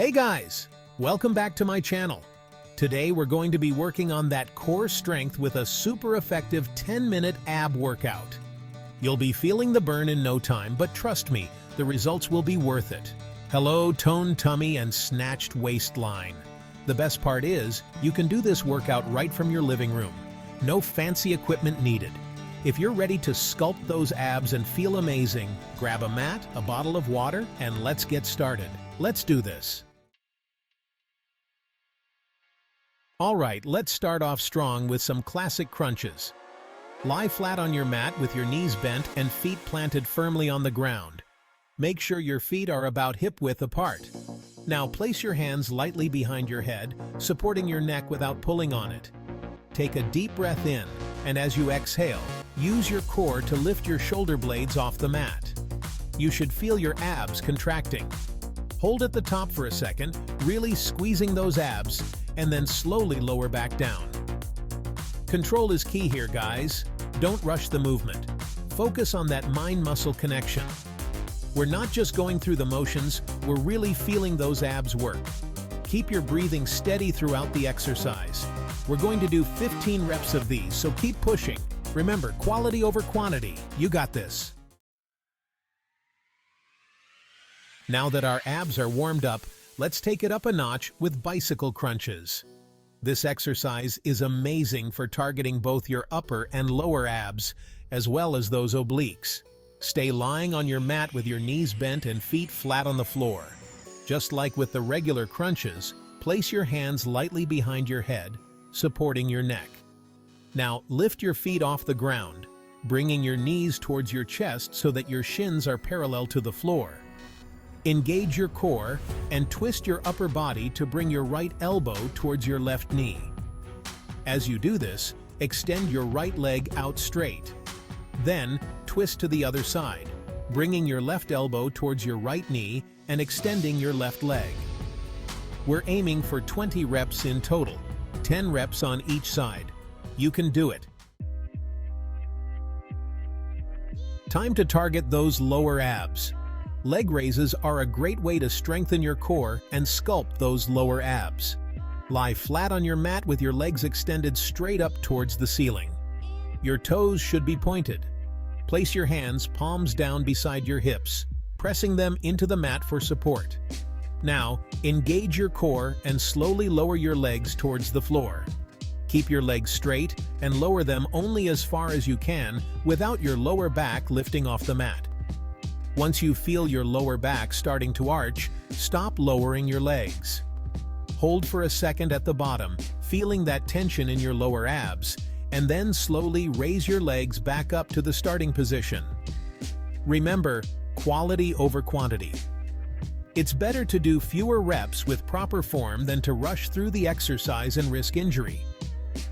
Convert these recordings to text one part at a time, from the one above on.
Hey guys, welcome back to my channel. Today we're going to be working on that core strength with a super effective 10-minute ab workout. You'll be feeling the burn in no time, but trust me, the results will be worth it. Hello, toned tummy and snatched waistline. The best part is, you can do this workout right from your living room. No fancy equipment needed. If you're ready to sculpt those abs and feel amazing, grab a mat, a bottle of water, and let's get started. Let's do this. Alright, let's start off strong with some classic crunches. Lie flat on your mat with your knees bent and feet planted firmly on the ground. Make sure your feet are about hip-width apart. Now place your hands lightly behind your head, supporting your neck without pulling on it. Take a deep breath in, and as you exhale, use your core to lift your shoulder blades off the mat. You should feel your abs contracting. Hold at the top for a second, really squeezing those abs, and then slowly lower back down. Control is key here, guys. Don't rush the movement. Focus on that mind-muscle connection. We're not just going through the motions, we're really feeling those abs work. Keep your breathing steady throughout the exercise. We're going to do 15 reps of these, so keep pushing. Remember, quality over quantity. You got this. Now that our abs are warmed up, let's take it up a notch with bicycle crunches. This exercise is amazing for targeting both your upper and lower abs, as well as those obliques. Stay lying on your mat with your knees bent and feet flat on the floor. Just like with the regular crunches, place your hands lightly behind your head, supporting your neck. Now lift your feet off the ground, bringing your knees towards your chest so that your shins are parallel to the floor. Engage your core and twist your upper body to bring your right elbow towards your left knee. As you do this, extend your right leg out straight. Then, twist to the other side, bringing your left elbow towards your right knee and extending your left leg. We're aiming for 20 reps in total, 10 reps on each side. You can do it. Time to target those lower abs. Leg raises are a great way to strengthen your core and sculpt those lower abs. Lie flat on your mat with your legs extended straight up towards the ceiling. Your toes should be pointed. Place your hands palms down beside your hips, pressing them into the mat for support. Now, engage your core and slowly lower your legs towards the floor. Keep your legs straight and lower them only as far as you can without your lower back lifting off the mat. Once you feel your lower back starting to arch, stop lowering your legs. Hold for a second at the bottom, feeling that tension in your lower abs, and then slowly raise your legs back up to the starting position. Remember, quality over quantity. It's better to do fewer reps with proper form than to rush through the exercise and risk injury.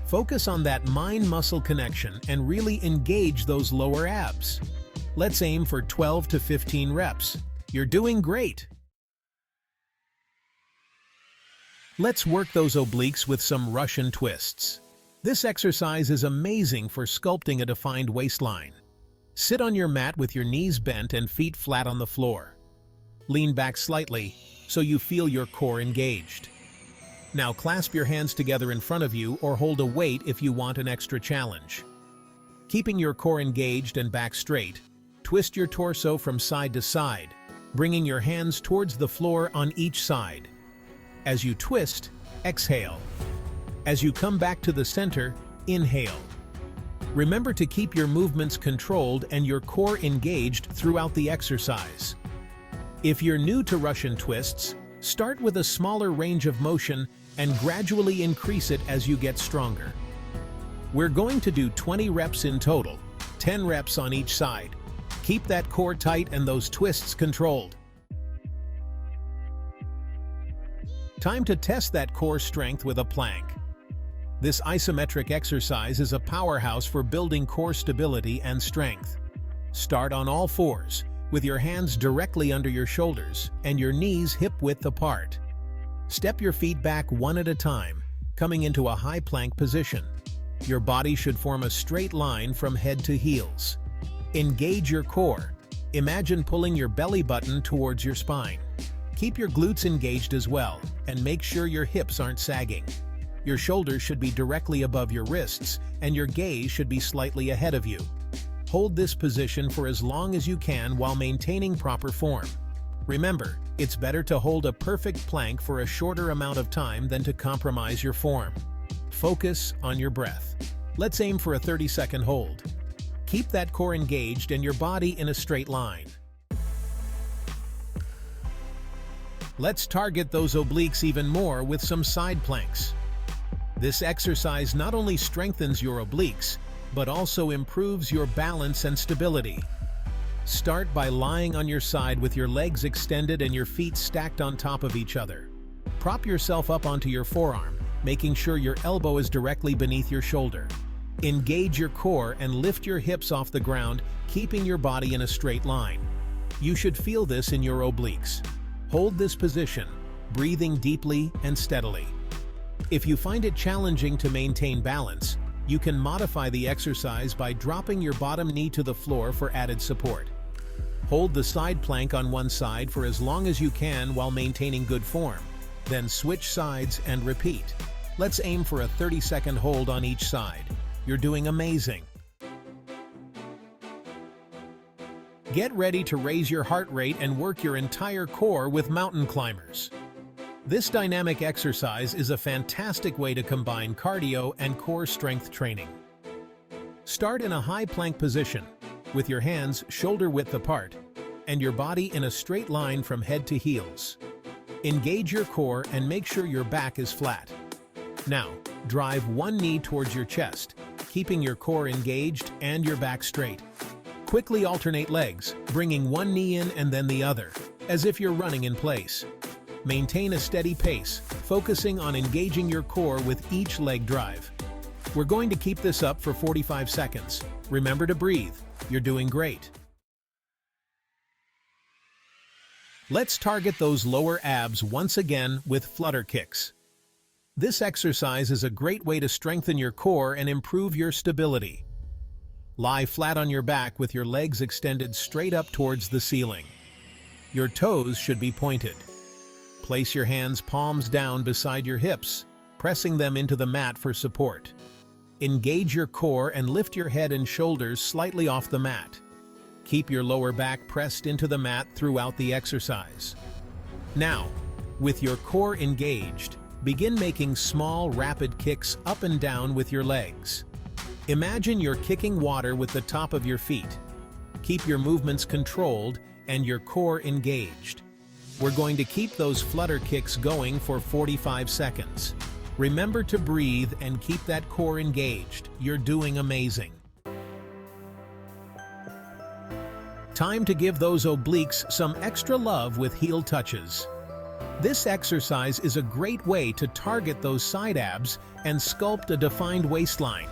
Focus on that mind-muscle connection and really engage those lower abs. Let's aim for 12 to 15 reps. You're doing great! Let's work those obliques with some Russian twists. This exercise is amazing for sculpting a defined waistline. Sit on your mat with your knees bent and feet flat on the floor. Lean back slightly so you feel your core engaged. Now clasp your hands together in front of you or hold a weight if you want an extra challenge. Keeping your core engaged and back straight, twist your torso from side to side, bringing your hands towards the floor on each side. As you twist, exhale. As you come back to the center, inhale. Remember to keep your movements controlled and your core engaged throughout the exercise. If you're new to Russian twists, start with a smaller range of motion and gradually increase it as you get stronger. We're going to do 20 reps in total, 10 reps on each side. Keep that core tight and those twists controlled. Time to test that core strength with a plank. This isometric exercise is a powerhouse for building core stability and strength. Start on all fours, with your hands directly under your shoulders and your knees hip-width apart. Step your feet back one at a time, coming into a high plank position. Your body should form a straight line from head to heels. Engage your core. Imagine pulling your belly button towards your spine. Keep your glutes engaged as well, and make sure your hips aren't sagging. Your shoulders should be directly above your wrists, and your gaze should be slightly ahead of you. Hold this position for as long as you can while maintaining proper form. Remember, it's better to hold a perfect plank for a shorter amount of time than to compromise your form. Focus on your breath. Let's aim for a 30-second hold. Keep that core engaged and your body in a straight line. Let's target those obliques even more with some side planks. This exercise not only strengthens your obliques, but also improves your balance and stability. Start by lying on your side with your legs extended and your feet stacked on top of each other. Prop yourself up onto your forearm, making sure your elbow is directly beneath your shoulder. Engage your core and lift your hips off the ground, keeping your body in a straight line. You should feel this in your obliques. Hold this position, breathing deeply and steadily. If you find it challenging to maintain balance, you can modify the exercise by dropping your bottom knee to the floor for added support. Hold the side plank on one side for as long as you can while maintaining good form. Then switch sides and repeat. Let's aim for a 30-second hold on each side. You're doing amazing. Get ready to raise your heart rate and work your entire core with mountain climbers. This dynamic exercise is a fantastic way to combine cardio and core strength training. Start in a high plank position, with your hands shoulder-width apart, and your body in a straight line from head to heels. Engage your core and make sure your back is flat. Now, drive one knee towards your chest, keeping your core engaged and your back straight. Quickly alternate legs, bringing one knee in and then the other, as if you're running in place. Maintain a steady pace, focusing on engaging your core with each leg drive. We're going to keep this up for 45 seconds. Remember to breathe. You're doing great. Let's target those lower abs once again with flutter kicks. This exercise is a great way to strengthen your core and improve your stability. Lie flat on your back with your legs extended straight up towards the ceiling. Your toes should be pointed. Place your hands palms down beside your hips, pressing them into the mat for support. Engage your core and lift your head and shoulders slightly off the mat. Keep your lower back pressed into the mat throughout the exercise. Now, with your core engaged, begin making small, rapid kicks up and down with your legs. Imagine you're kicking water with the top of your feet. Keep your movements controlled and your core engaged. We're going to keep those flutter kicks going for 45 seconds. Remember to breathe and keep that core engaged. You're doing amazing. Time to give those obliques some extra love with heel touches. This exercise is a great way to target those side abs and sculpt a defined waistline.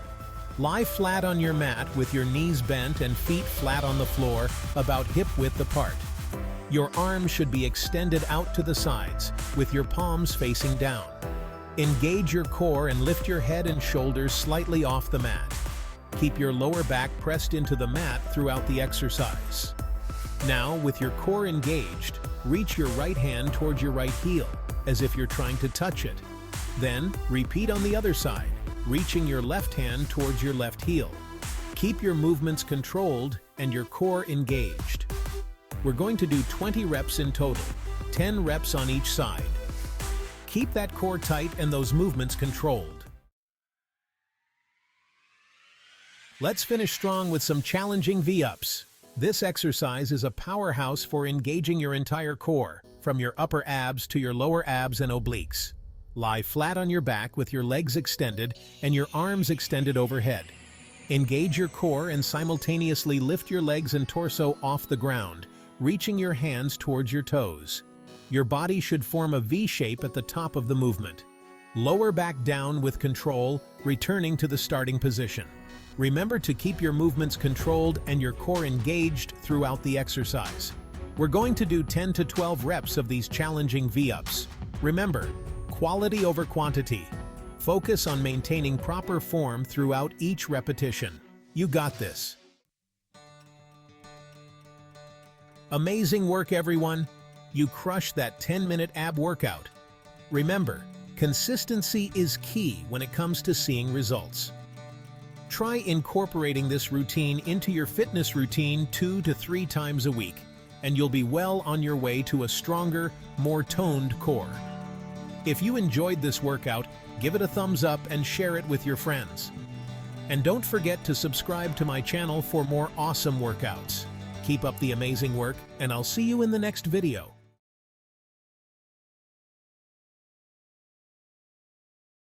Lie flat on your mat with your knees bent and feet flat on the floor, about hip-width apart. Your arms should be extended out to the sides, with your palms facing down. Engage your core and lift your head and shoulders slightly off the mat. Keep your lower back pressed into the mat throughout the exercise. Now, with your core engaged, reach your right hand towards your right heel, as if you're trying to touch it. Then, repeat on the other side, reaching your left hand towards your left heel. Keep your movements controlled and your core engaged. We're going to do 20 reps in total, 10 reps on each side. Keep that core tight and those movements controlled. Let's finish strong with some challenging V-ups. This exercise is a powerhouse for engaging your entire core, from your upper abs to your lower abs and obliques. Lie flat on your back with your legs extended and your arms extended overhead. Engage your core and simultaneously lift your legs and torso off the ground, reaching your hands towards your toes. Your body should form a V shape at the top of the movement. Lower back down with control, returning to the starting position. Remember to keep your movements controlled and your core engaged throughout the exercise. We're going to do 10 to 12 reps of these challenging V-ups. Remember, quality over quantity. Focus on maintaining proper form throughout each repetition. You got this. Amazing work, everyone. you crush that 10-minute ab workout. Remember, consistency is key when it comes to seeing results. Try incorporating this routine into your fitness routine 2 to 3 times a week, and you'll be well on your way to a stronger, more toned core. If you enjoyed this workout, give it a thumbs up and share it with your friends. And don't forget to subscribe to my channel for more awesome workouts. Keep up the amazing work, and I'll see you in the next video.